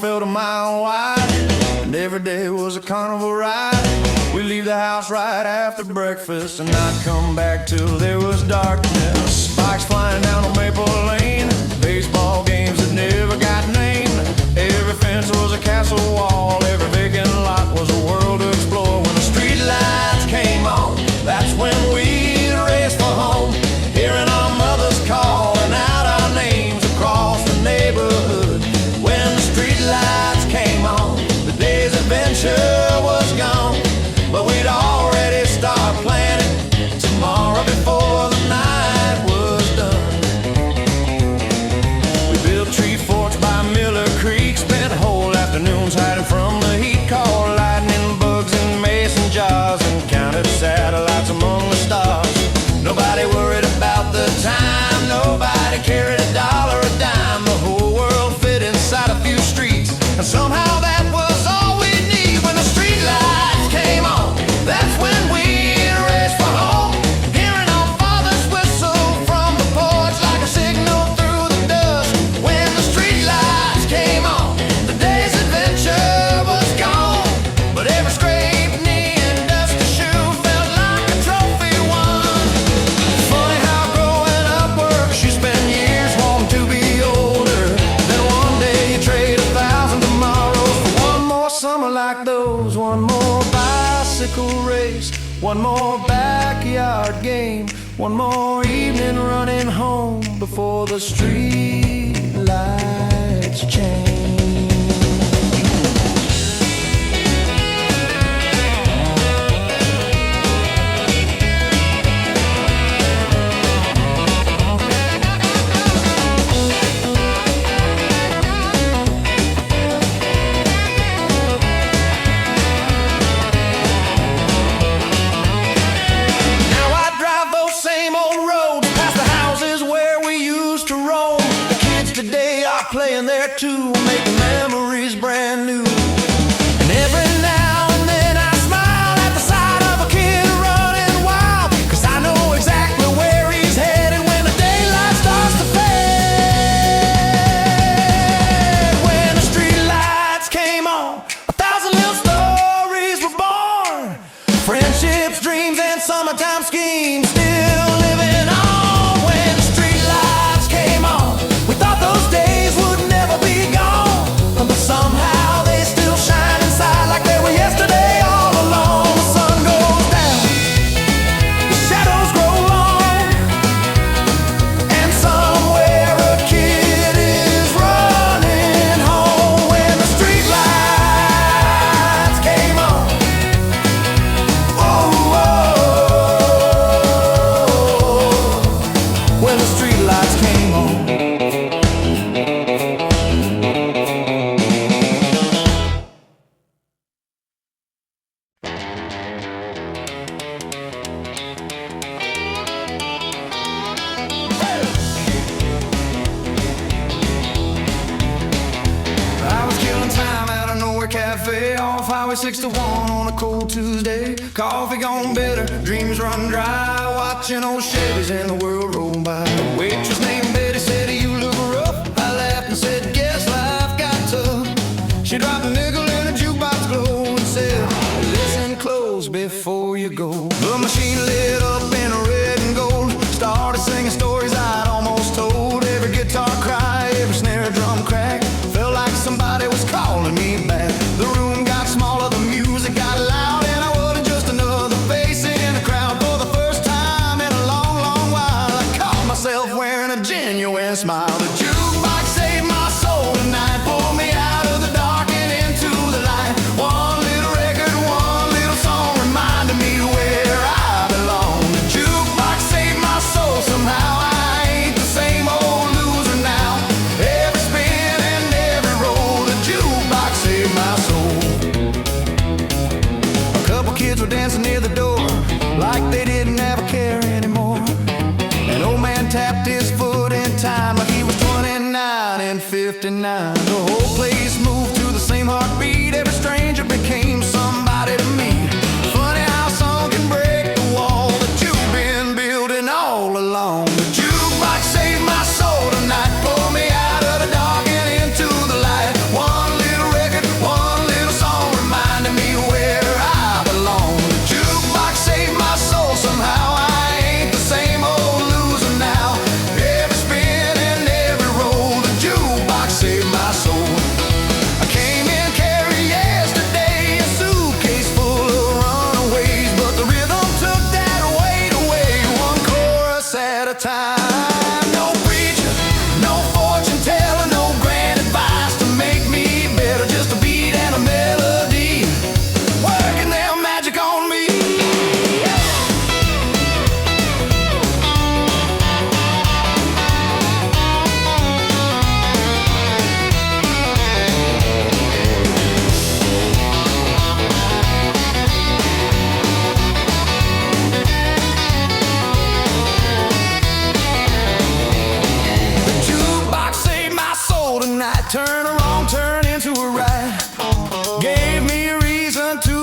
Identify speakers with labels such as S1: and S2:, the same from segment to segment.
S1: felt a mile wide, and every day was a carnival ride. We leave the house right after breakfast and not come back till there was darkness. Spikes flying down on Maple Lane, baseball games that never got named. Every fence was a castle wall, every vacant lot was a world to explore. When the street lights came on, that's when we raced for home, hearing our mothers calling out our names across the neighborhood. When the street lights came on, the day's adventure was gone, but we'd already started planning tomorrow before the night was done. We built tree forts by Miller Creek, spent whole afternoons hiding from the heat, caught lightning bugs in mason jars and counted satellites among the stars. Nobody worried about the time, nobody carried a dollar a dime. The whole world fit inside a few streets, and somehow that was all we need. When the street lights came on, that's when we raced for home, hearing our father's whistle from the porch like a signal through the dust. When the street lights came on, the day's adventure was gone, but every scraped knee and dusty shoe felt like a trophy won. Funny how growing up works, you spend years wanting to be older, then one day you trade 1,000 tomorrows for one more summer like those. One more bicycle race, one more backyard game, one more evening running home before the street lights change. Now I drive those same old roads past the houses where we used to roam. The kids today are playing there too, making memories brand new. And every now and then I smile at the sight of a kid running wild, 'cause I know exactly where he's headed when the daylight starts to fade. When the street lights came on, 1,000 little stories were born. Friendships, dreams, and summertime schemes still living on. When the street lights came on, we thought those days would never be gone, but somehow they still shine inside like they were yesterday all along. The sun goes down, the shadows grow long, and somewhere a kid is running home. When the street lights came on, whoa, when the street lights came on. I was killing time at a nowhere cafe off Highway 61 on a cold Tuesday. Coffee gone bitter, dreams run dry, watching old Chevys and the world roll by. A waitress named Betty said, "You look rough." I laughed and said, "Guess life got tough." She dropped a nickel in a jukebox glow and said, "Listen close before you go." The machine lit up in red and gold, started singing stories I'd almost told. Every guitar cry, every snare drum crack, felt like somebody was calling me back. The room got smaller, the music got loud, and I wasn't just another face in the crowd. For the first time in a long, long while, I caught myself wearing a genuine smile. The jukebox saved my soul tonight, pulled me out of the dark and into the light. One little record, one little song reminded me where I belong. The jukebox saved my soul somehow. I ain't the same old loser now. Every spin and every roll, the jukebox saved my soul. A couple kids were dancing near the door like they didn't have a care anymore. An old man tapped his foot in time like he was 29 and 59. The whole place moved to the same heartbeat. Every stranger became somebody to me. Funny how a song can break the wall that you've been building all along. The jukebox saved my soul tonight, pulled me out of the dark and into the light. One little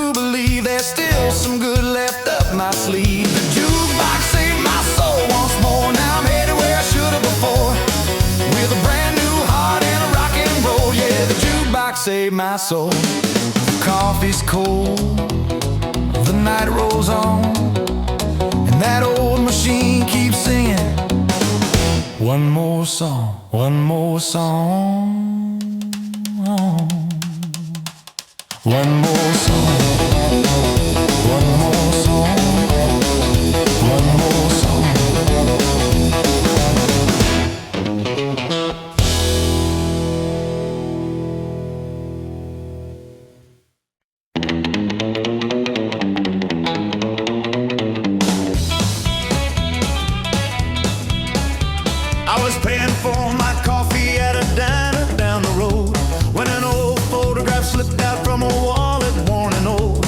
S1: to believe there's still some good left up my sleeve. The jukebox saved my soul once more. Now I'm headed where I should have before, with a brand new heart and a rock and roll. Yeah, the jukebox saved my soul. The coffee's cold, the night rolls on, and that old machine keeps singing one more song, one more song, one more song, one more song, one more song.
S2: I was paying for my coffee at a diner down the road when an old photograph slipped out from a wallet, worn and old.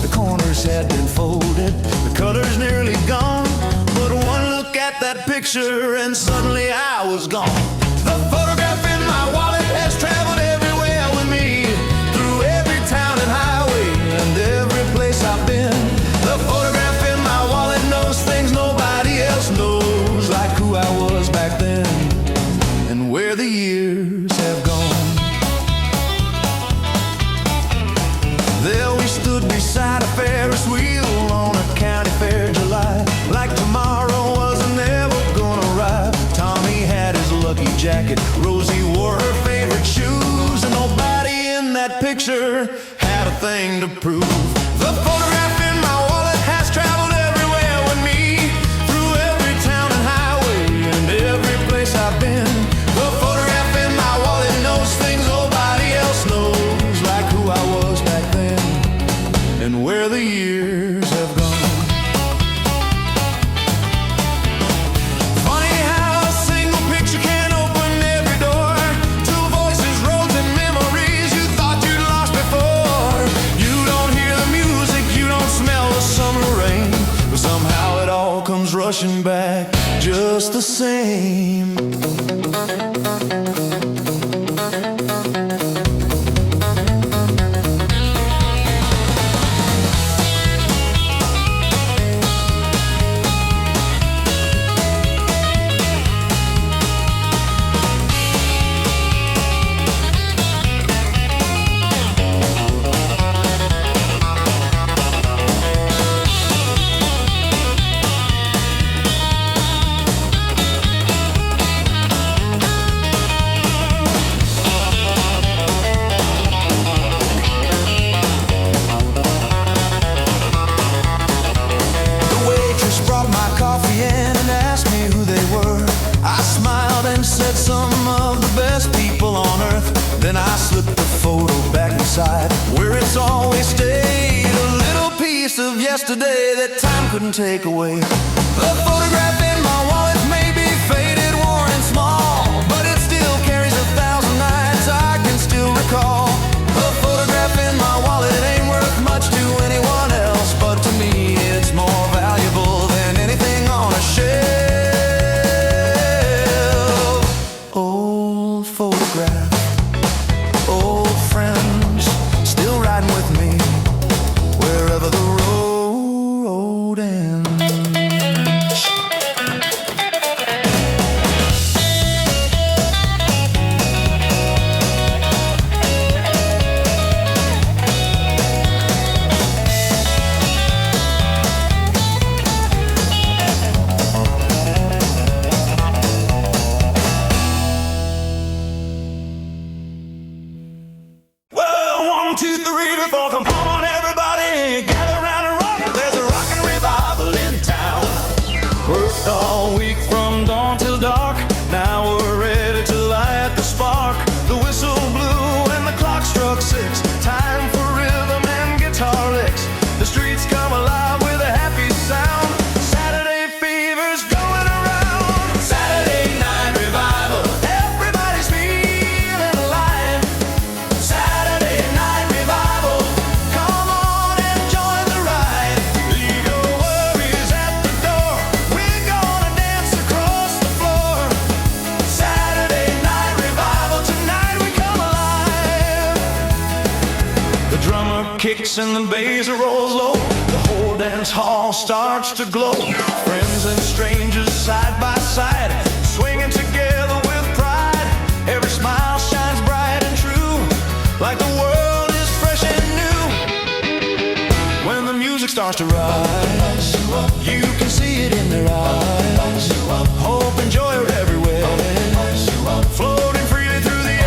S2: The corners had been folded, the color's nearly gone, but one look at that picture and suddenly I was gone. The photograph in my wallet has traveled everywhere with me, through every town and highway and every place I've been. The photograph in my wallet knows things nobody else knows, like who I was back then and where the years have gone. There we stood beside a Ferris wheel on a county fair July, like tomorrow wasn't ever gonna arrive. Tommy had his lucky jacket, Rosie wore her favorite shoes, and nobody in that picture had a thing to prove. The photograph in my wallet has traveled everywhere with me, through every town and highway and every place I've been. The photograph in my wallet knows things nobody else knows, like who I was back then and where the years have gone. Funny how a single picture can open every door to voices, roads, and memories you thought you'd lost before. You don't hear the music, you don't smell the summer rain, but somehow it all comes rushing back just the same. Some of the best people on earth. Then I slipped the photo back inside, where it's always stayed, a little piece of yesterday that time couldn't take away. The photograph in my wallet may be faded, worn and small, but it still carries 1,000 nights I can still recall. The photograph in my wallet ain't worth much to anyone else, but to me it's more valuable than anything on a shelf. Old photograph, old friends, still riding with me wherever the road ends. kicks and the bass rolls low. The whole dance hall starts to glow. Friends and strangers side by side, swinging together with pride. Every smile shines bright and true, like the world is fresh and new. When the music starts to rise, you can see it in their eyes. Hope and joy are everywhere, floating freely through the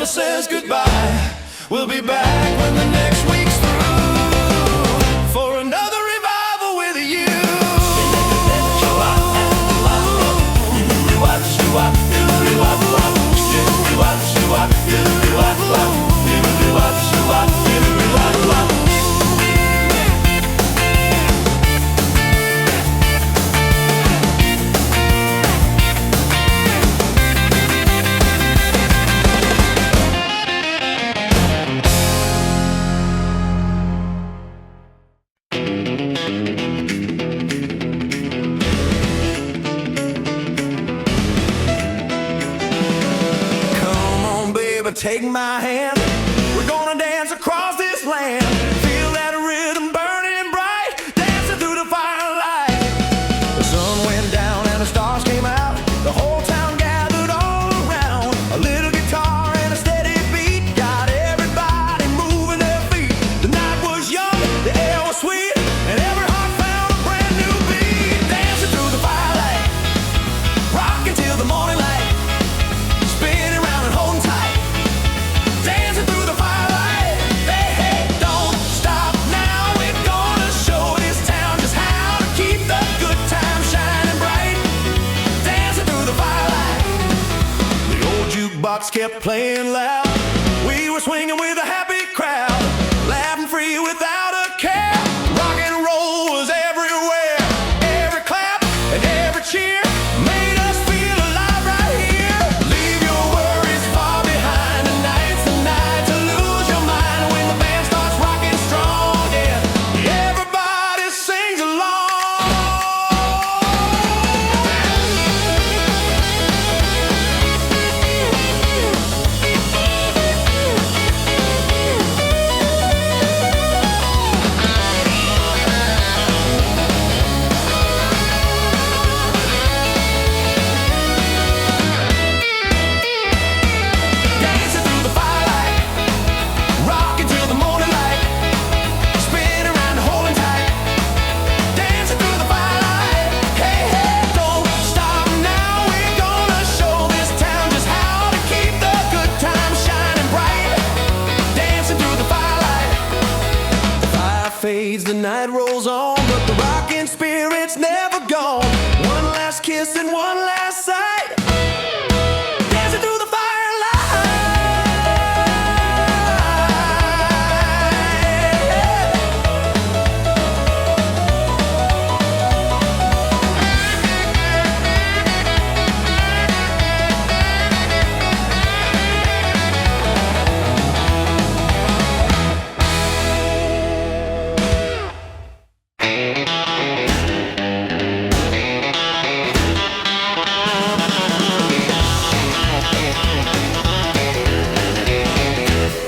S2: says goodbye. We'll be back when the next week's through for another revival with you. Take my hand, we're gonna dance across this land. Feel that rhythm burning bright, dancing through the firelight. The sun went down and the stars came out. The whole town gathered all around. A little guitar and a steady beat got everybody moving their feet. The night was young, the air was sweet, and every heart found a brand new beat. Dancing through the firelight, rocking till the morning light, spinning round and holding tight. Dancing through the firelight, hey, hey, don't stop now. We're gonna show this town just how to keep the good times shining bright. Dancing through the firelight. The old jukebox kept playing loud. We were swinging with a happy crowd, laughing free without a care. Rock and roll was everywhere. Every clap and every cheer made us feel alive right here. Leave your worries far behind. Tonight's the night to lose your mind when the band starts rocking strong. Yeah, everybody sings along. Dancing through the firelight, rocking till the morning light, spinning around and holding tight. Dancing through the firelight, hey, hey, don't stop now. We're gonna show this town just how to keep the good times shining bright. Dancing through the firelight. The fire fades, the night rolls on, but the rocking spirit's never gone. One last kiss and one last sight. Dancing through the firelight.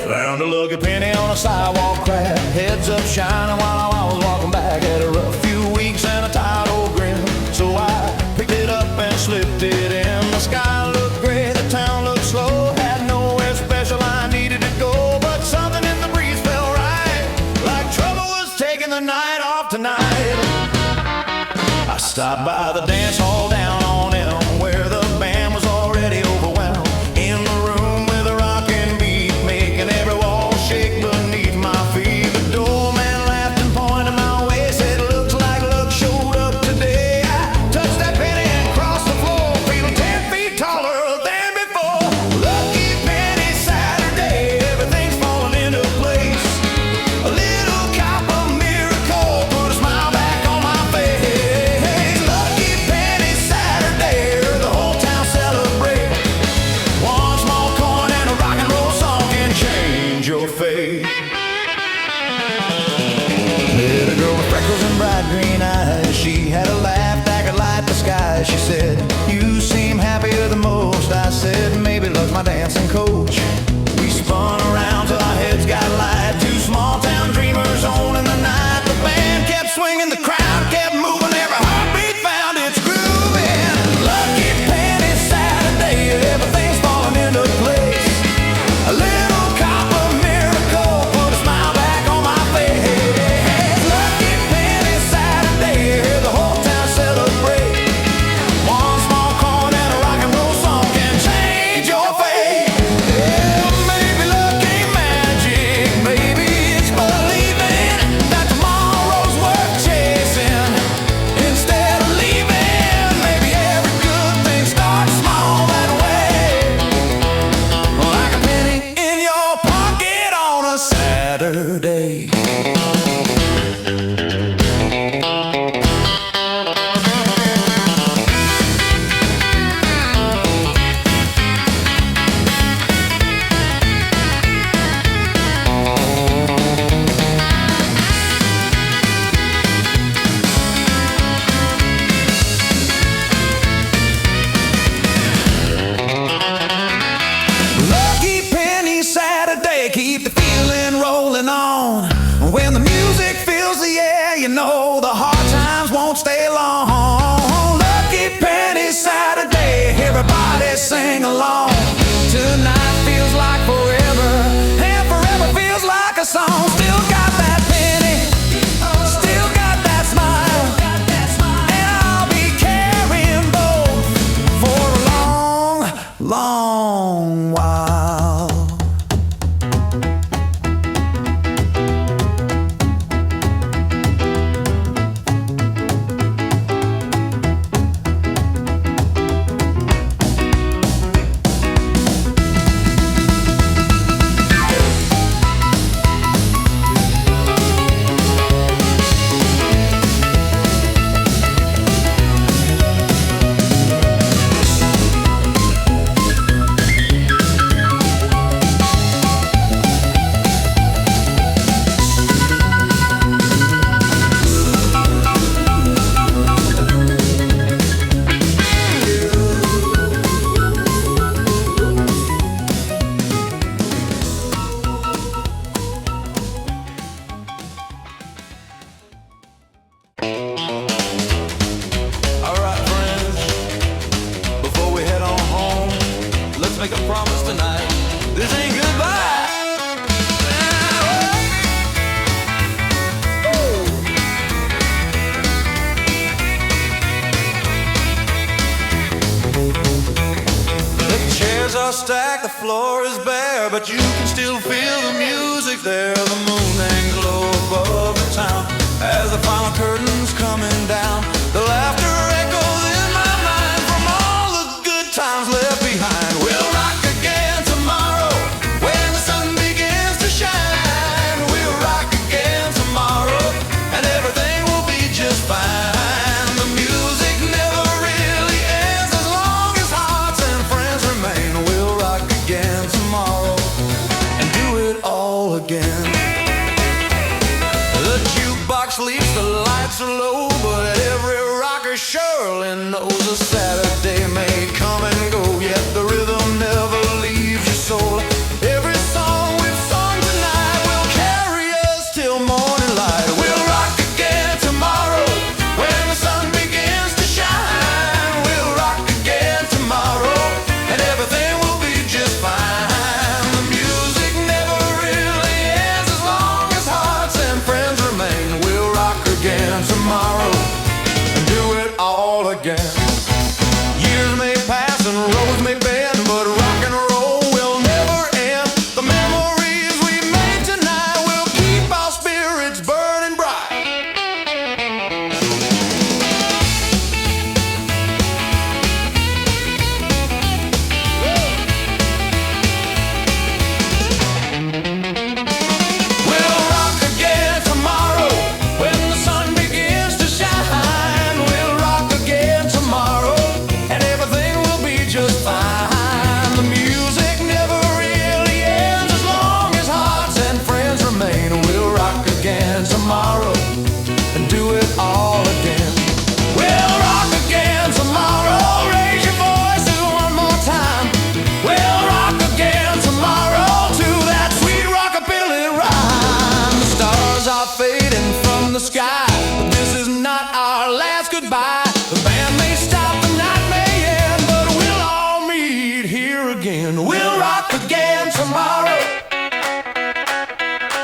S2: Found a lucky penny on a sidewalk crack, heads up shining while I was walking back. Had a rough few weeks and a tired old grin, so I picked it up and slipped it in. The sky looked gray, the town looked slow, had nowhere special out tonight. I stopped by the dance hall down on Elm, where the band was already overwhelmed. In the room with a rockin' beat, making every wall shake beneath my feet. The doorman laughed and pointed my way, said, looks like luck showed up today. I touched that penny and crossed the floor, feeling 10 feet taller than before. Lucky penny Saturday, everything's falling into place. A little copper miracle put a smile back on my face. Lucky penny Saturday, the whole town celebrate. One small coin and a rock and roll song can change your fate. Met a girl with freckles and bright green eyes. She had a laugh that could light the sky. She said, you seem happier than most. I said, maybe luck's my dancing coach. We spun around till our heads got light. Two small town dreamers owning the night. The band kept swinging, the crowd kept moving. Every heartbeat found its groove. And lucky penny Saturday, everything's falling into place. A little copper miracle put a smile back on my face. Lucky penny Saturday, the whole town celebrate. One small coin and a rock and roll song can change your fate. Yeah, maybe luck ain't magic, maybe it's believing that tomorrow's worth chasing instead of leaving. Maybe every good thing starts small that way, like a penny in your pocket on a Saturday. Lucky penny Saturday, keep the feeling rolling on. When the music fills the air, you know the hard times won't stay long. Lucky penny Saturday, everybody sing along. Tonight feels like forever, and forever feels like a song. Still got that penny, still got that smile, and I'll be carrying both for a long, long while. Alright, friends, before we head on home, let's make a promise tonight. This ain't goodbye. The chairs are stacked, the floor is bare, but you can still feel the music there. The moon hangs low above the town as the final curtain's coming down. The laughter echoes in my mind from all the good times left behind. We'll rock again tomorrow when the sun begins to shine. We'll rock again tomorrow and everything will be just fine. The music never really ends as long as hearts and friends remain. We'll rock again tomorrow and do it all again. The jukebox leaves, the lights are low, but every rocker surely knows a Saturday may come and go, yet the rhythm never leaves your soul. Every song we've sung tonight will carry us till morning light. We'll rock again tomorrow when the sun begins to shine. We'll rock again tomorrow and everything will be just fine. The music never really ends as long as hearts and friends remain. We'll rock again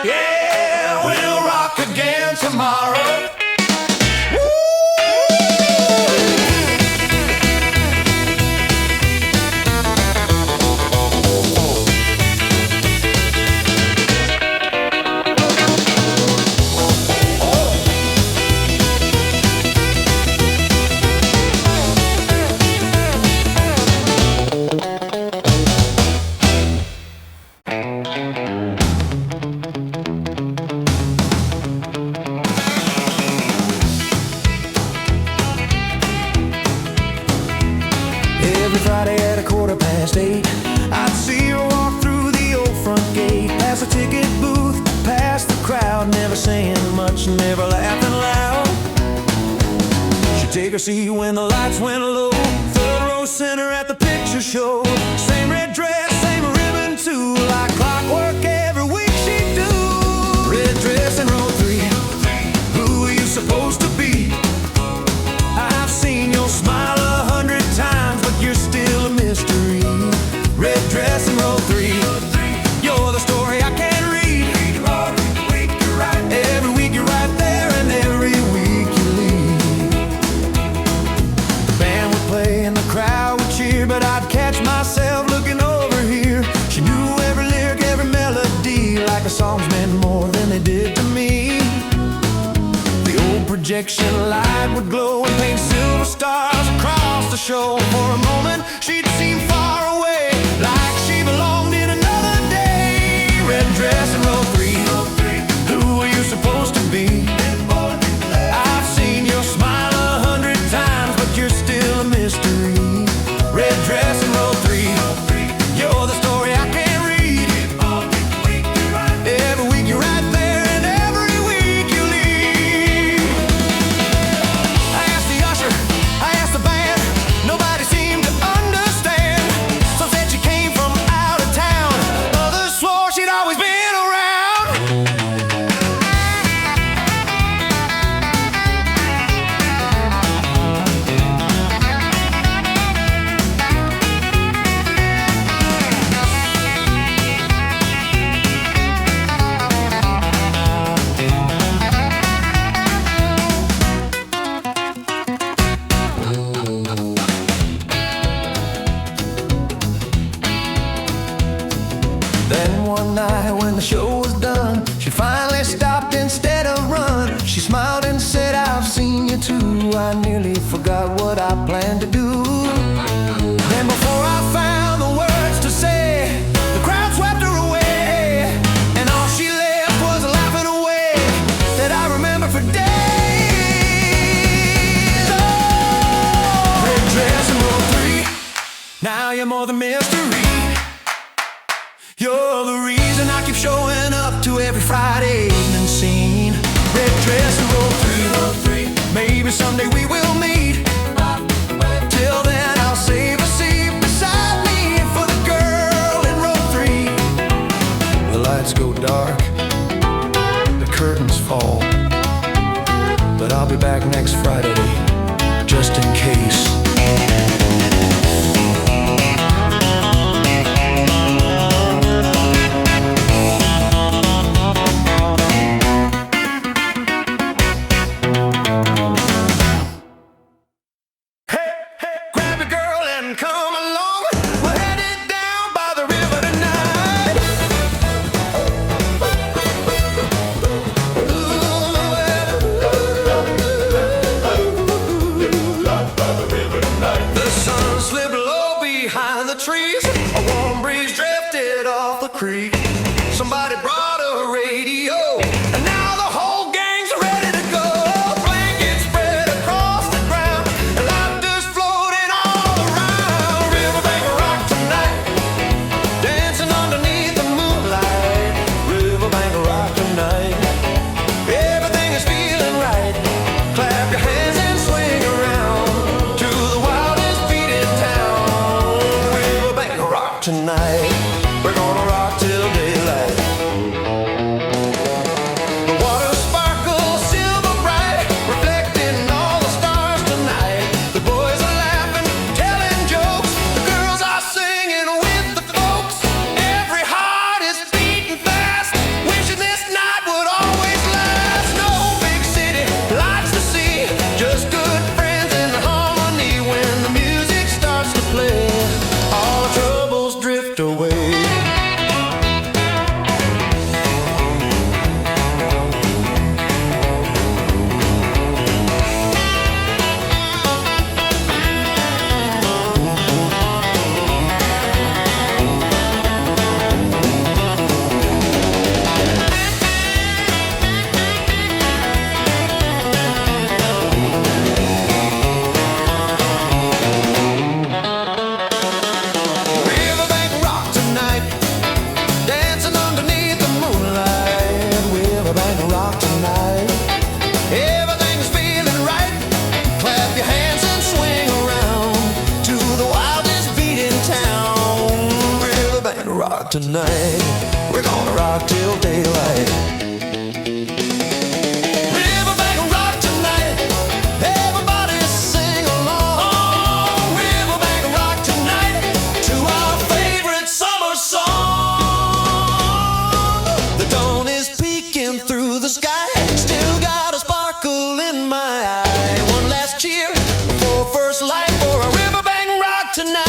S2: Yeah, we'll rock again tomorrow.
S1: Every Friday at 8:15,
S2: I'd see her walk through the old front gate,
S1: past the ticket booth, past the crowd, never saying much, never laughing loud. She'd take her seat when the lights went low, third row center at the picture show. Same red dress, same ribbon too, like clockwork every week she'd do. Red dress in row 3, who are you supposed to be? I've seen your smile 100 times, but you're still a mystery. Red dress in row 3, you're the story I can't read. Every week you're right there, and every week you leave. The band would play and the crowd would cheer, but I'd catch myself looking over here. She knew every lyric, every melody, like the songs meant more than they did to me. The old projection light would glow and paint silver stars across the show. For a moment she'd seem far away, like she belonged in another day. Red dress in row 3, who are you supposed to be? I've seen your smile 100 times, but you're still a mystery. Red dress in row 3, you're the story I can't read. Every week you're right there, and every week you leave. I asked the usher, I asked the band, nobody seemed to understand. Some said she came from out of town, others swore she'd always been around. Then one night when the show was done, she finally stopped instead of run. She smiled and said, I've seen you too. I nearly forgot what I planned to do. Then before I found the words to say, the crowd swept her away, and all she left was laughing away that I remember for days. Oh, red dress in row 3, now you're more than mystery. You're the reason I keep showing up to every Friday evening scene. Red dress in row 3, maybe someday we will meet. Till then I'll save a seat beside me for the girl in row 3. The lights go dark, the curtains fall, but I'll be back next Friday, just in case. Grab your girl and come along. We're headed down by the river tonight. Ooh, by the river.
S2: tonight. We're gonna rock till daylight. Riverbank rock tonight. Everybody sing along. Oh, Riverbank rock tonight to our favorite summer song. The dawn is peeking through the sky. Still got a sparkle in my eye. One last cheer before first light for a Riverbank rock tonight.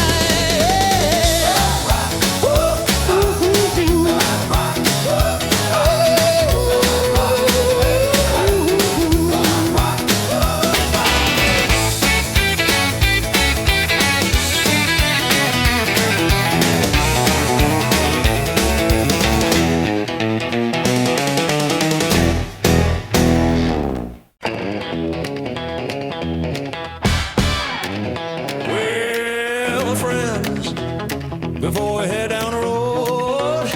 S2: Before we head down the road,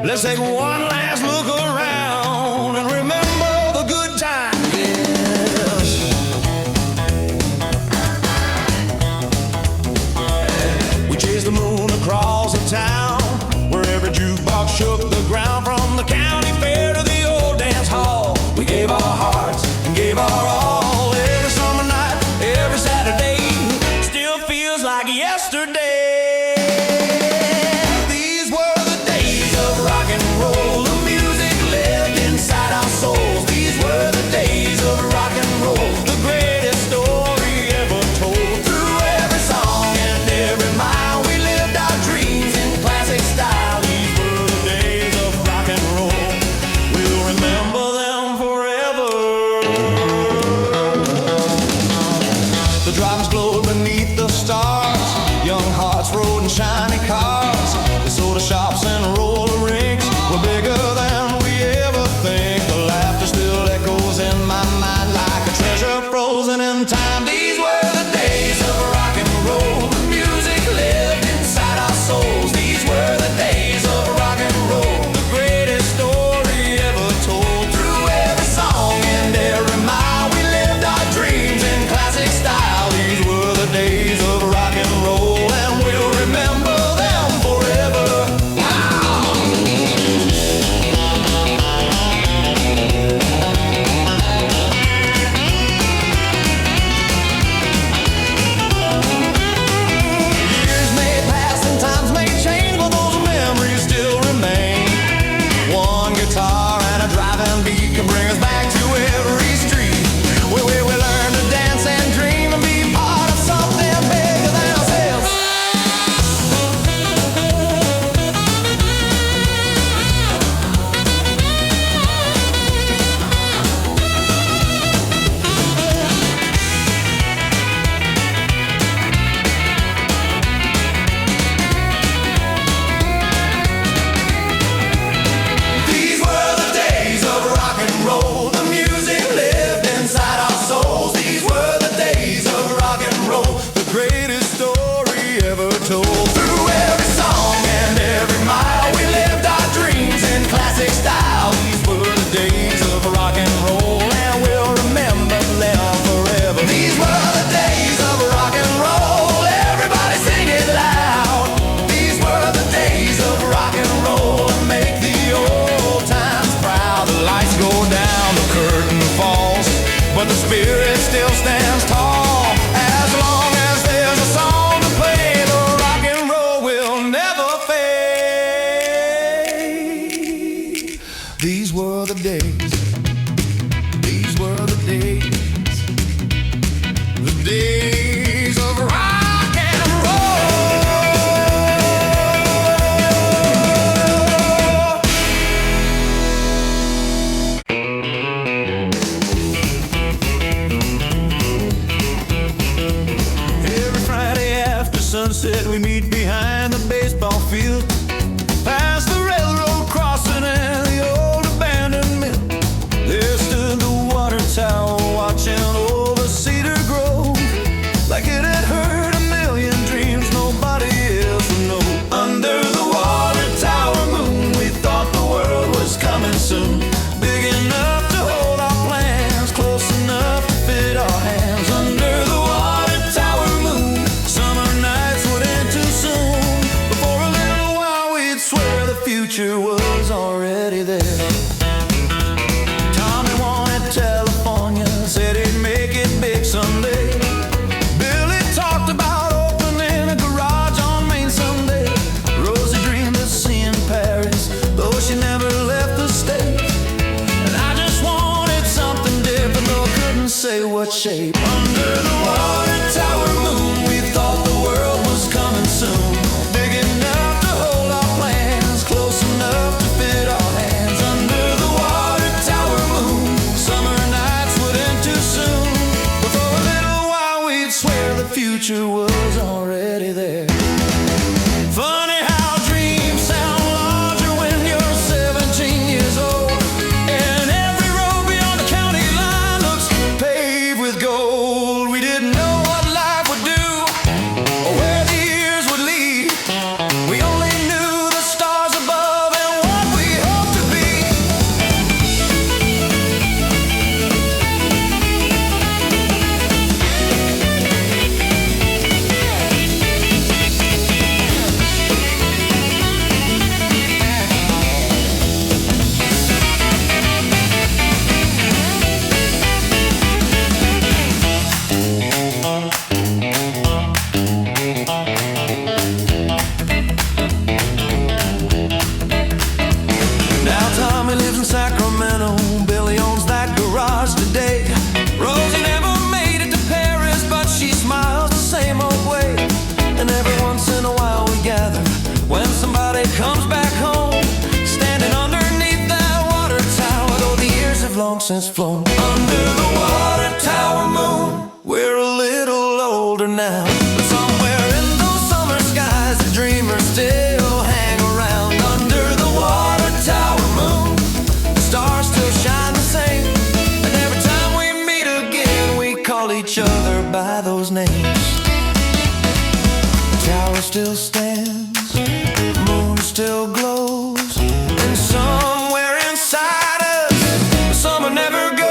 S2: let's take one last look around and remember the good times. Yes. We chased the moon across the town, where every jukebox shook the ground. From the county fair to the old dance hall, we gave our hearts and gave our all. Every summer night, every Saturday, still feels like yesterday. Shiny cars, the soda shops and roller rinks were bigger than we ever think. The laughter still echoes in my mind like a treasure frozen in time. These were the days of rock and roll. The music lived inside our souls. These were the days of rock and roll. The greatest story ever told. Through every song and every mile, we lived our dreams in classic style. These were the days of rock and roll, and we'll remember them forever. Wow. Years may pass and times may change, but those memories still remain. One guitar and a driving beat can bring us back to every street where we learn to dance and dream and be part of something bigger than ourselves. These were the days of rock and roll. The music lived inside our souls. These were the days of rock and roll. The greatest story ever told. Through every song and every mile, we lived our dreams in classic style. These were the days of rock and roll, and we'll remember them forever. These were the days of rock and roll. Everybody sing it loud. These were the days of rock and roll. Make the old times proud. The lights go down, the curtain falls, but the spirit still stands tall. As long as there's a song to play, the rock and roll will never fade. These were the days. These were the days. The days of rock and Every Friday after sunset, we meet behind the baseball field, past the railroad crossing and the old abandoned mill. There stood the water tower watching over Cedar Grove.
S1: say what shape. Under the water tower moon, we thought the world was coming soon. Big enough to hold our plans, close enough to fit our hands. Under the water tower moon, summer nights would end too soon. But for a little while we'd swear the future was already there. Funny how dreams sound larger when you're 17 years old, and every road beyond the county line looks paved with gold. We didn't know what life would do or where the years would lead. We only knew the stars above and what we hoped to be. Now Tommy lives in Sacramento, Billy owns that garage today. Rosie never made it to Paris, but she smiles the same old way. And every once in a while we gather when somebody comes back home, standing underneath that water tower, though the years have long since flown. Under the water tower moon, we're a little older now, but somewhere in those summer skies the dreamers still hang around. Under the water tower moon, the stars still shine the same, and every time we meet again we call each other by those names. The tower still stands, the moon still glows, and somewhere inside us the summer never goes.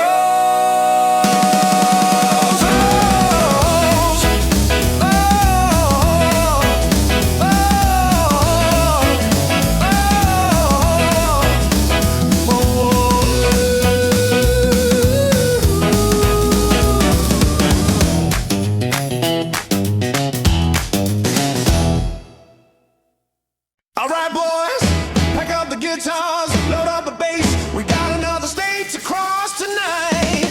S2: All right, boys, pack up the guitars, load up the bass. We got another state to cross tonight.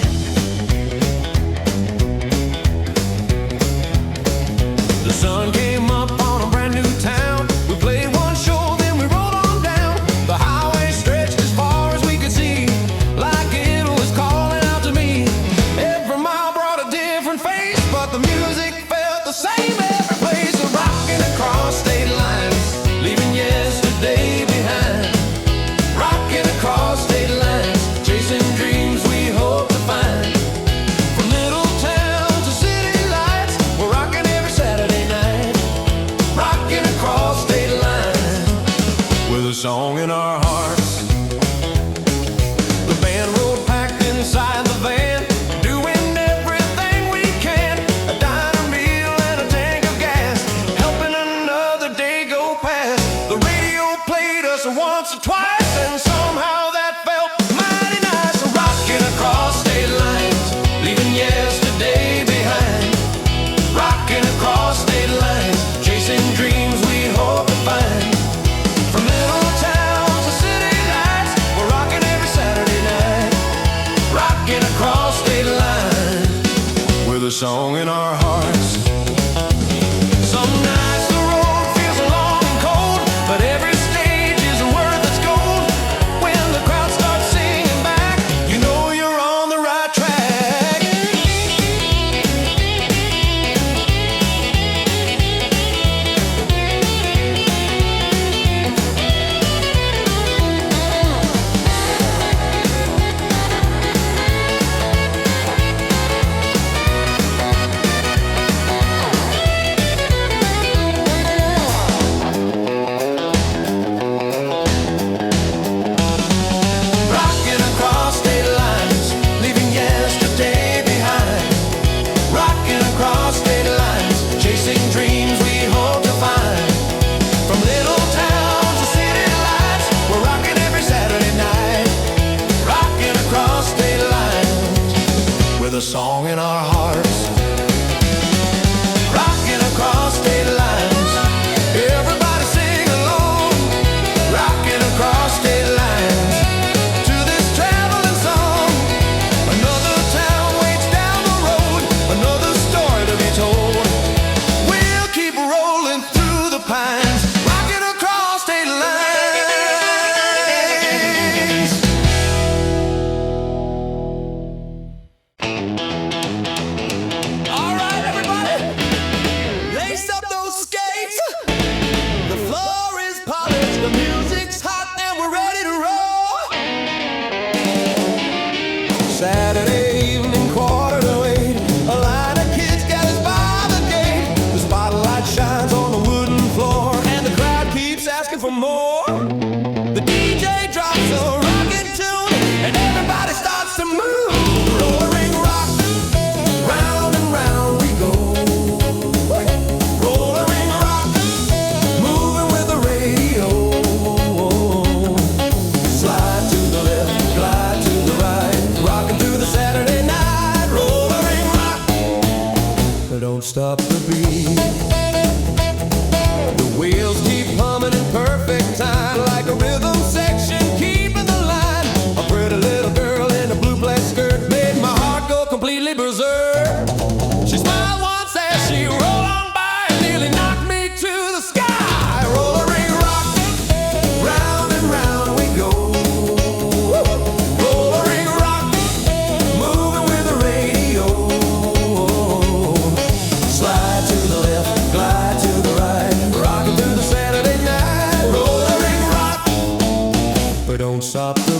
S1: The sun came up on a brand new town. We played one show, then we rolled on down. The highway stretched as far as we could see, like it was calling out to me. Every mile brought a different face, but the music felt the same every place. So rocking across state lines, leaving yesterday behind. Rocking across state lines, chasing dreams we hope to find. From little town to city lights, we're rocking every Saturday night. Rocking across state lines, with a song in our hearts. The band rode packed inside the van, doing everything we can. A diner meal and a tank of gas, helping another day go past. The radio played us once or twice, and somehow that felt mighty nice. Rocking across state lines, leaving yesterday behind. Rocking across state lines, chasing dreams we hope to find. From little towns to city lights, we're rocking every Saturday night. Rocking across state lines, with a song in our hearts. Some nights the road feels long and cold, but every stage is worth its gold. When the crowd starts singing back, you know you're on the right track.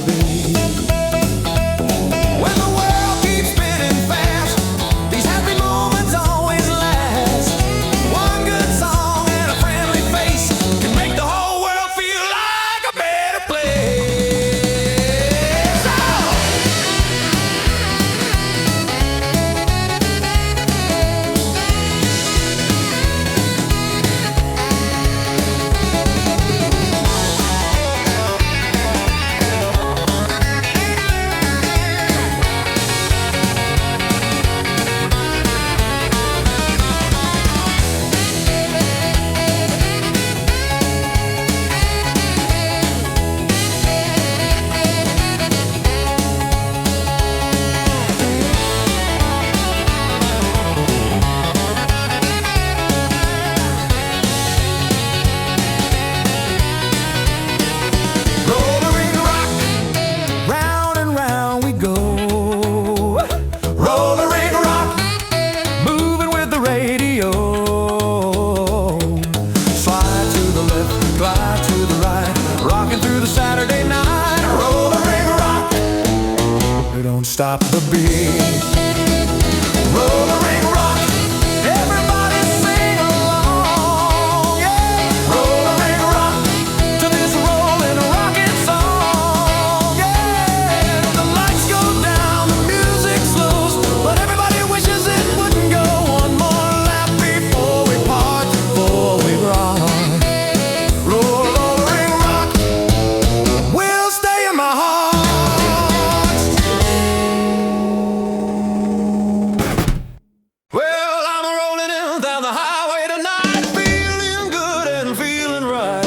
S1: be. When the world keeps spinning fast, these happy moments always last. One good song and a friendly face can make the whole world feel like a better place. Rollin' rock, round and round we go. Rollin' rock, moving with the radio. Slide to the left, glide to the right, rocking through the Saturday night. Rollin' rock, we don't stop the beat. Rollin' rock, everybody sing along, yeah. Rollin' rock, to this rollin' rockin' song, yeah. The lights go down, the music slows, but everybody wishes it wouldn't go. One more lap before we part, before we rock. Rollin' rock will stay in my heart. Well, I'm rolling in down the highway tonight, feeling good and feeling right.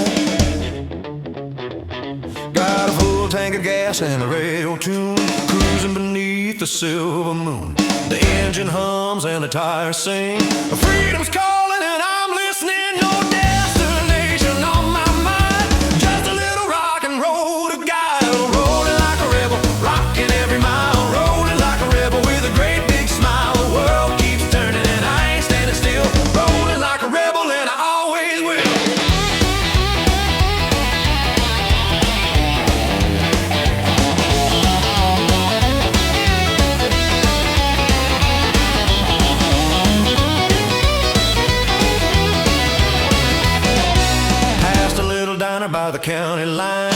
S1: Got a full tank of gas and a radio tune, cruising beneath the silver moon. The engine hums and the tires sing. Freedom's calling and I'm listening. No destination on my mind, just a little rock and roll to guide. Rolling like a rebel, rocking every mile. Rolling like a rebel with a great big smile. The world keeps turning and I ain't standing still. Rolling like a rebel and I always will. Past a little diner by the county line,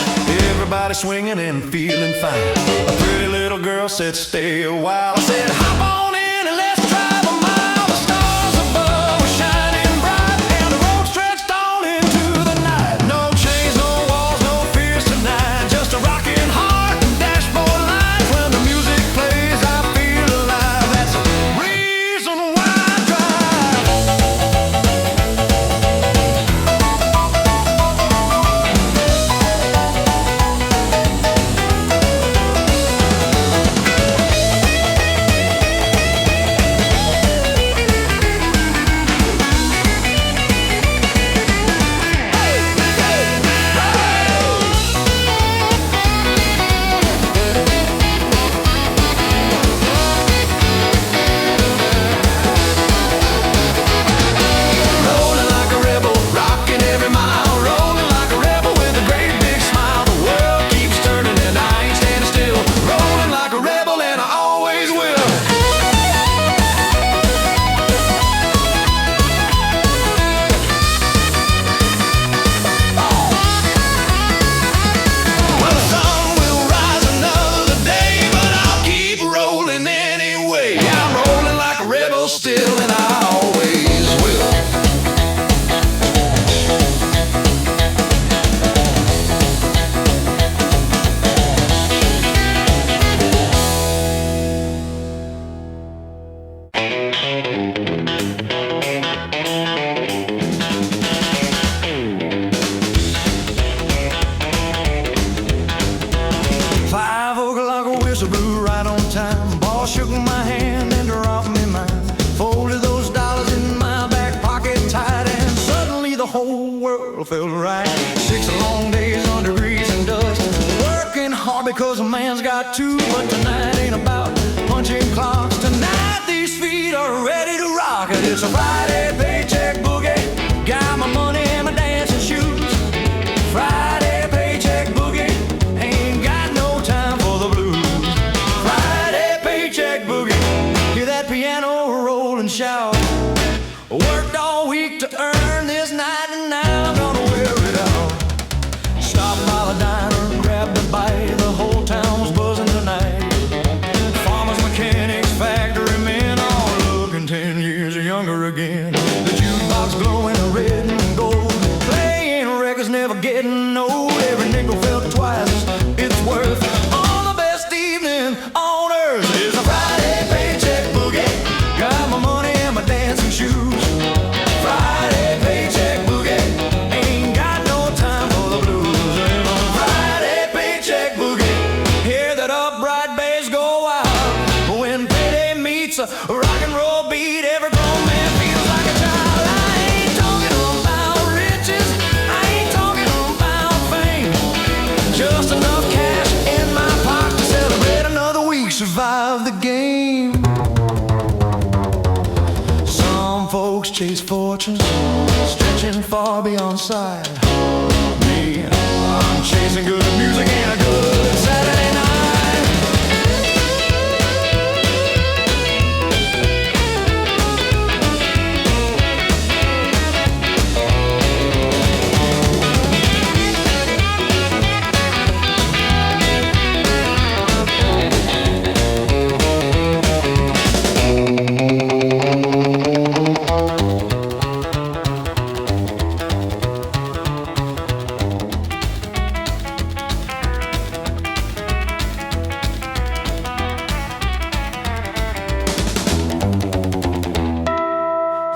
S1: everybody swinging and feeling fine. A pretty little girl said, stay a while. I said, hop on in and let's drive a mile. The stars above were shining bright, and the road stretched on into the night. No chains, no walls, no fears tonight, just a rocking heart and dashboard lights. When the music plays, I feel alive. That's the reason why I drive. Rolling like a rebel, rocking every mile. Rolling like a rebel with a great big smile. The world keeps turning and I ain't standing still. Rolling like a rebel and I always will. Well, the sun will rise another day, but I'll keep rolling anyway. Yeah, I'm rolling like a rebel still and I always will. Five o'clock, a whistle blew right on time. Boss shook my hand and dropped me mine. Folded those dollars in my back pocket tight, and suddenly the whole world felt right. 6 long days under grease and dust, working hard because a man's got to. But tonight ain't about punching clocks. Tonight these feet are ready to rock it. It's a Friday paycheck boogie. Got my money and my dancing shoes. Friday paycheck boogie. Ain't got no time a rock and roll beat. Every grown man feels like a child. I ain't talking about riches, I ain't talking about fame. Just enough cash in my pocket to celebrate another week. Survive the game. Some folks chase fortunes, stretching far beyond sight. Me, I'm chasing good music and a good Saturday night.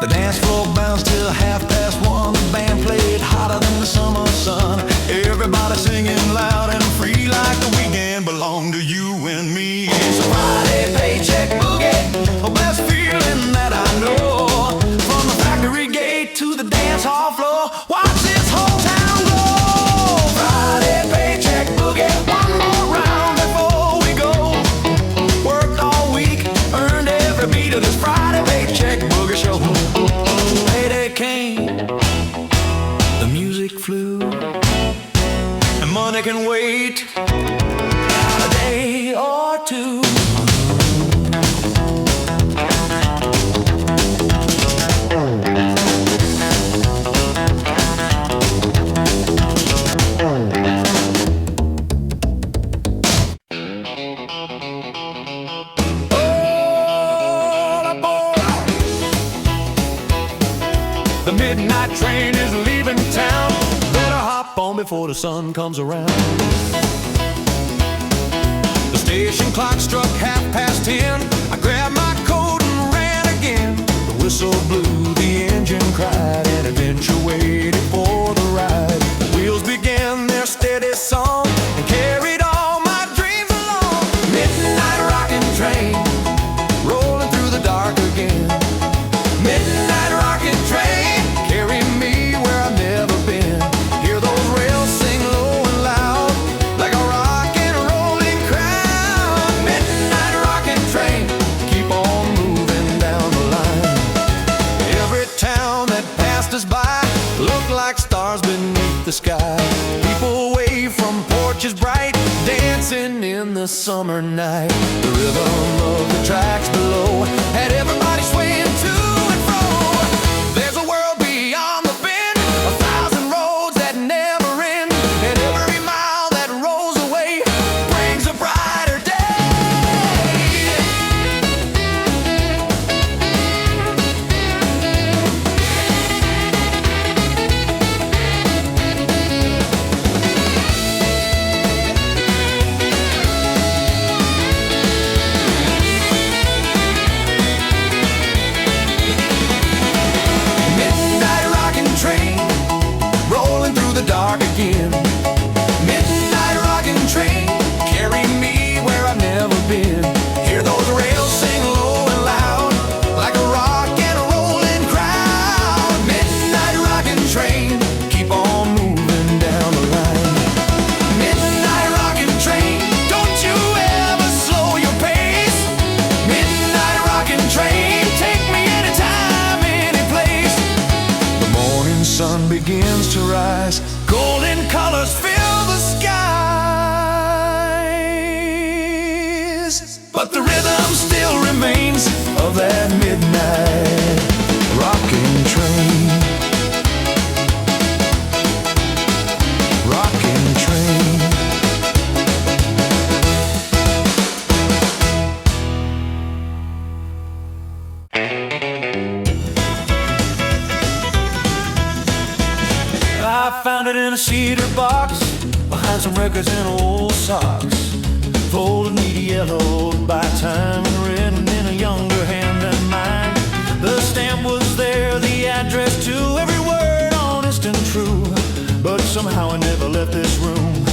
S1: The dance floor bounced till 1:30. The band played hotter than the summer sun. Everybody singing loud and free like the weekend belonged to you and me. It's a Friday paycheck boogie, the best feeling that I know. From the factory gate to the dance hall floor, watch this whole town go. Friday paycheck boogie, one more round before we go. Worked all week, earned every beat of this Friday paycheck boogie show. Payday came, the music flew, and money can wait a day or two. The midnight train is leaving town. Better hop on before the sun comes around. The station clock struck 10:30. I grabbed my coat and ran again. The whistle blew, the engine cried, and adventure waited for the ride. The wheels began their steady song and carried all my dreams along. Midnight rockin' train, rolling through the dark again. Midnight rockin' train, carry me where I've never been. Hear those rails sing low and loud, like a rock and rolling crowd. Midnight rockin' train, keep on moving down the line. Every town that passed us by looked like stars beneath the sky. People wave from porches bright, dancing in the summer night. The rhythm of the tracks below had everybody swaying to and fro. There's a world beyond the bend, 1,000 roads that never end, and every mile that rolls away brings a brighter day. Midnight rockin' train, rolling through the dark again. Midnight rockin' train, carry me where I've never been. Hear those rails sing low and loud, like a rock and a rolling crowd. Midnight rockin' train, keep on moving down the line. Midnight rockin' train, don't you ever slow your pace. Midnight rockin' train, take me anytime, any place. The morning sun begins to rise, golden colors fill the skies. But the rhythm still remains of that midnight rocking train. Rocking train. I found it in a cedar box behind some records and old socks. Folded neat yellow by time and written in a younger hand than mine. The stamp was there, the address too, every word honest and true. But somehow I never left this room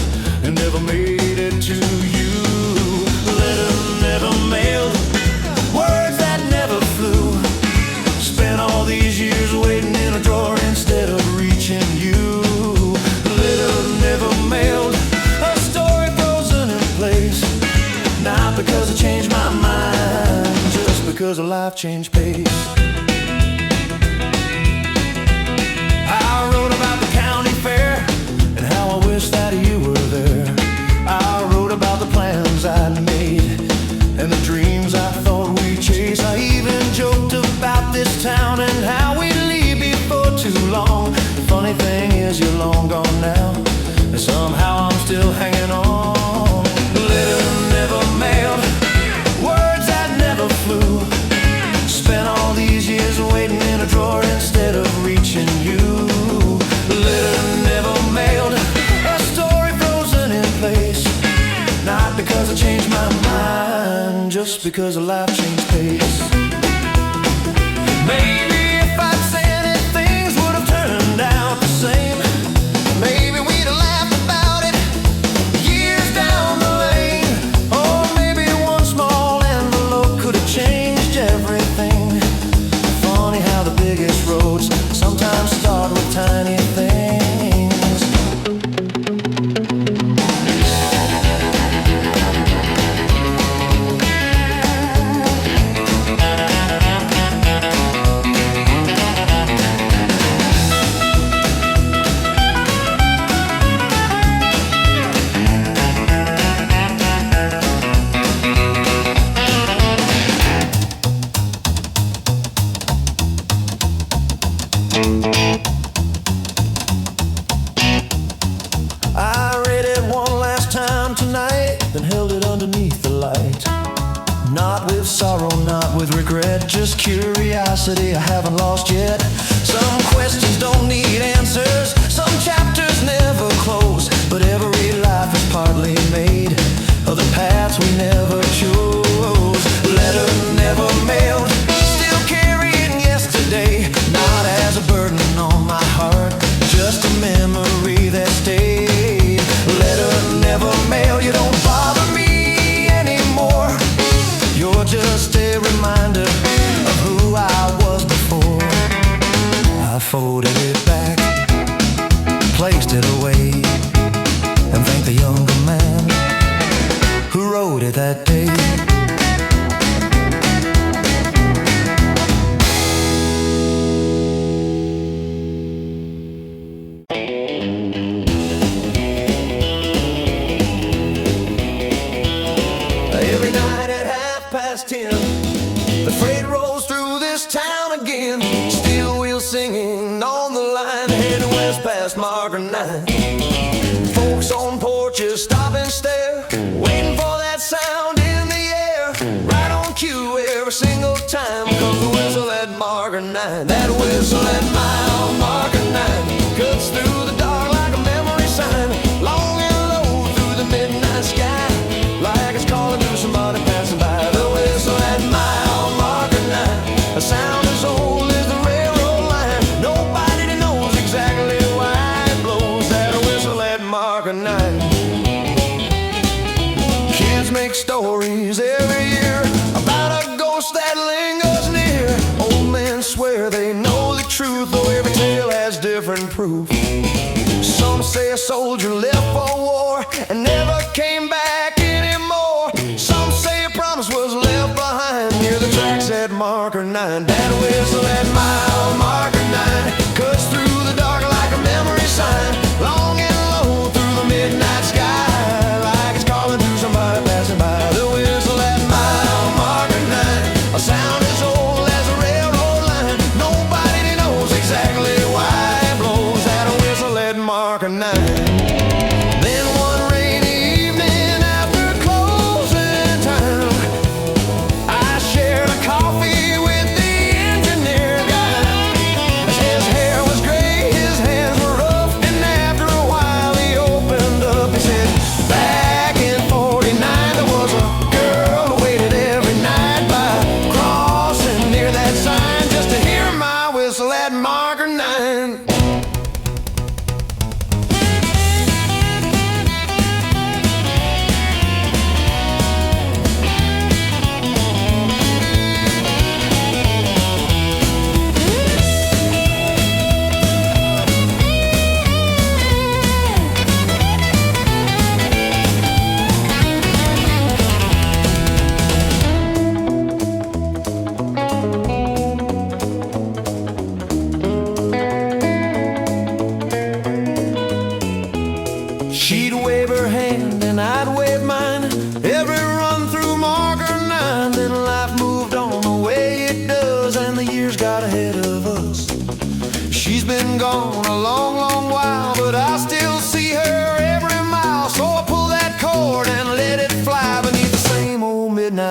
S1: and never made it to you. Letter never mailed, words that
S2: Not because I changed my mind, just because of life changed pace. I wrote about the county fair and how I wish that you were there. I wrote about the plans I'd made and the dreams I thought we'd chase. I even joked about this town and how we'd leave before too long. The funny thing is you're long gone now, and somehow I'm still hanging on. Letter never mailed, words that never flew. Spent all these years waiting in a drawer instead of reaching you. Letter never mailed, a story frozen in place. Not because I changed my mind, just because of life changed pace. Maybe if I'd sent it, things would have turned out the same. Maybe we'd have laughed about it years down the lane. Or maybe one small envelope could have changed everything. Funny how the biggest roads sometimes start with tiny things. I read it one last time tonight, then held it underneath the light. Not with sorrow, not with regret, just curiosity I haven't lost yet. Some questions don't need answers, some chapters never close, but every life is partly made of the paths we never chose. Letter never mailed, still carrying yesterday, not as a burden on my heart, just a memory that stayed. Letter never mailed, you don't bother me anymore. You're just a reminder of who I was before. I folded it back, placed it away, and thanked the younger man who wrote it that day. Every night at 10:30, the freight rolls through this town again. Steel wheels singing on the line, heading west past Margaret 9. Folks on porches stop and stare, waiting for that sound in the air. Right on cue every single time comes the whistle at Margaret 9. That whistle at mile Margaret 9 cuts through the dark like a memory sign, long and low through the midnight sky, like it's calling to somebody passing by. The whistle at mile Margaret 9, a sound as old as the railroad line. Nobody knows exactly why it blows. That whistle at Margaret 9. Kids make stories every year about a ghost that lingers near. Old men swear they know the truth, though every tale has different proof. Some say a soldier left for war and never came back anymore. Some say a promise was left behind near the tracks at Margaret 9. That whistle at mile Margaret 9 cuts through the dark like a memory sign, long and low through the midnight sky, like it's calling to somebody passing by. The whistle at mile Margaret 9, a sound as old as a railroad line. Nobody knows exactly why it blows. That whistle at Margaret 9. Then one rainy evening after closing time, I shared a coffee with the engine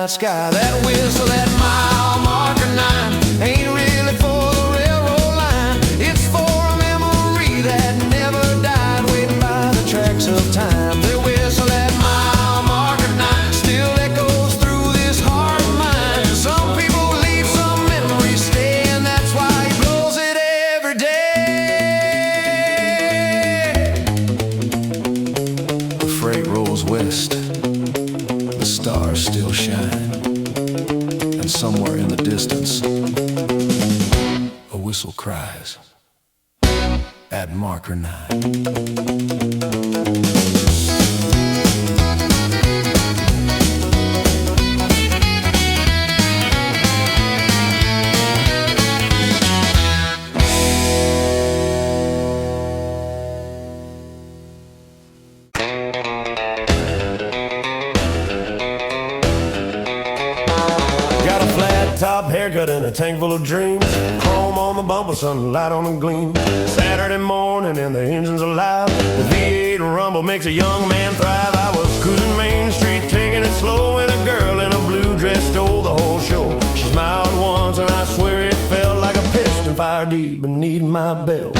S1: night sky. That whistle, that mile marker 9 ain't really for the railroad line. It's for a memory that never died, waiting by the tracks of time. They whistle that mile marker 9 still echoes through this heart of mine. Some people leave, some memories stay, and that's why he blows it every day. The freight rolls west, the stars still shine, and somewhere in the distance a whistle cries at marker 9.
S3: Got a flat top haircut and a tank full of dreams. Chrome on the bumper, sunlight on the gleam. Saturday morning and the engine's alive. The V8 rumble makes a young man thrive. I was cruising Main Street, taking it slow, and a girl in a blue dress stole the whole show. She smiled once and I swear it felt like a piston fire deep beneath my belt.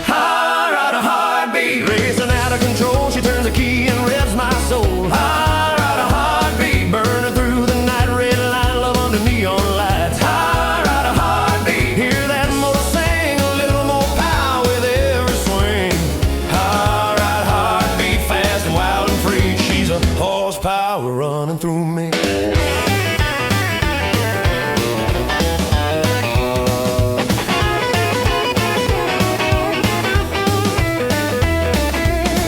S3: High ride a heartbeat, racing out of control. She turns the key and revs my soul. High ride a heartbeat, burning through the night. Red line, love under neon lights. High ride a heartbeat, hear that motor sing, a little more power with every swing. High ride heartbeat, fast and wild and free. She's a horsepower running through me.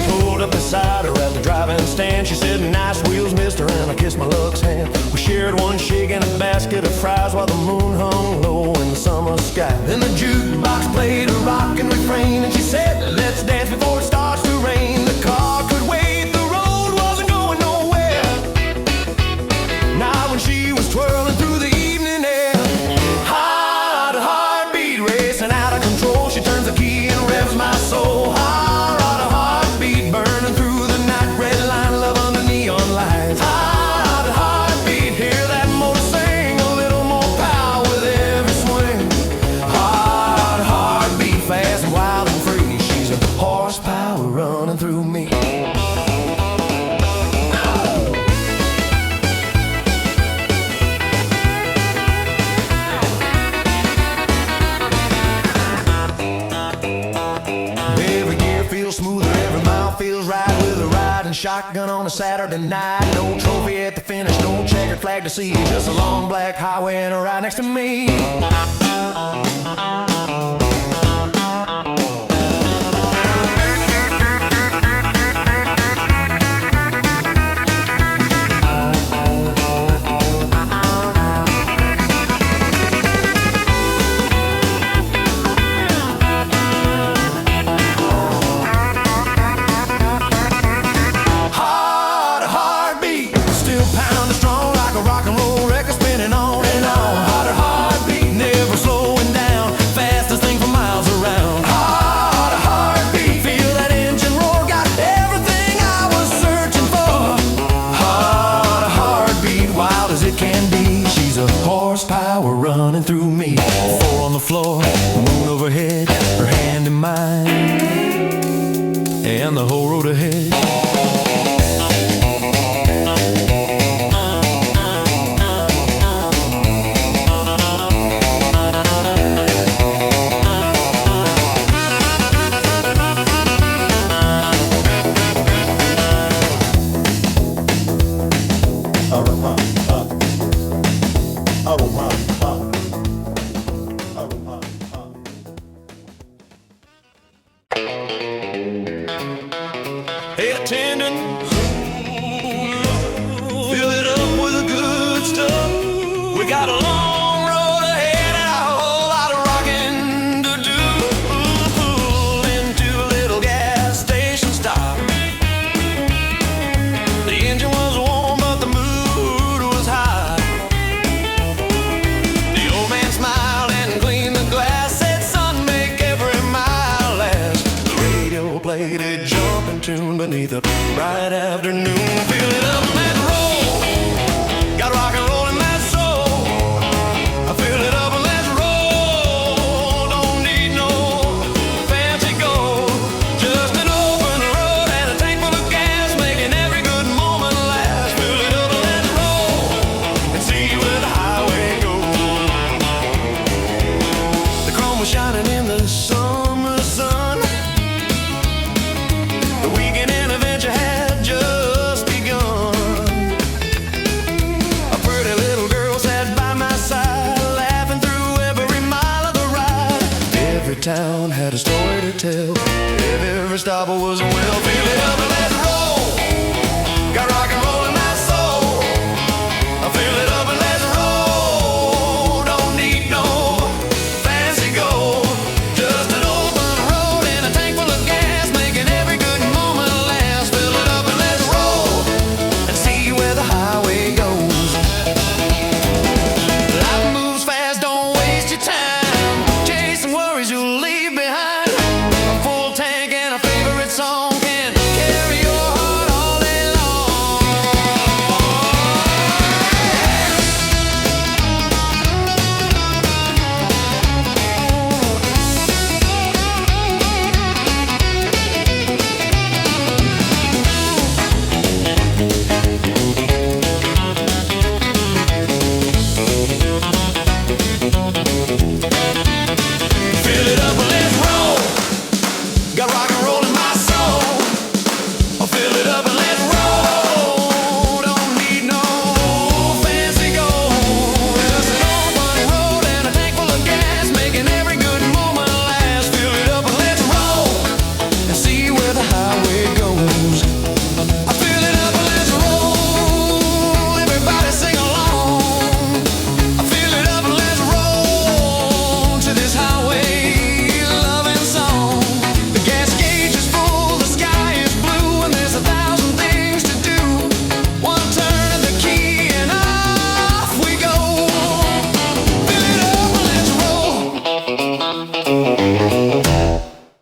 S3: Pulled up beside her at the driving stand. She said, "Nice wheels, mister," and I kissed my luck's hand. We shared one shake and a basket of fries while the moon hung low in the summer sky. Then the jukebox played a rockin' refrain, and she said, "Let's dance before it starts to rain." The car could wait, the road wasn't going nowhere. Now when she was twirling through the evening air, high heartbeat racing out of control. She turns the key and revs my soul. High heartbeat burning through the night. Red line, love under neon lights. High heartbeat, hear that motor sing, a little more power with every swing. Hard heartbeat, fast and wild and free. She's a horsepower running through me. Every gear feels smoother, every mile feels right with a ride and shotgun on a Saturday night. No trophy at the finish, no checkered flag to see, just a long black highway and a ride next to me. Hard heartbeat, still pounding strong like a rock and roll record spinning on and on. Hard heartbeat, never slowing down, fastest thing for miles around. Hard heartbeat, feel that engine roar, got everything I was searching for. Hard heartbeat, wild as it can be. She's a horsepower running through me. Four on the floor, moon overhead, her hand in mine, and the whole road ahead. Hey, attendant, fill it up with the good stuff. We got a long road ahead and a whole lot of rocking to do. Pull into a little gas station stop. The engine was warm, but the mood was high. The old man smiled and cleaned the glass, said, "Son, make every mile last." The radio played a jumping tune beneath a bright afternoon. Fill it up and roll. Got rock and roll.
S2: Papa was a winner.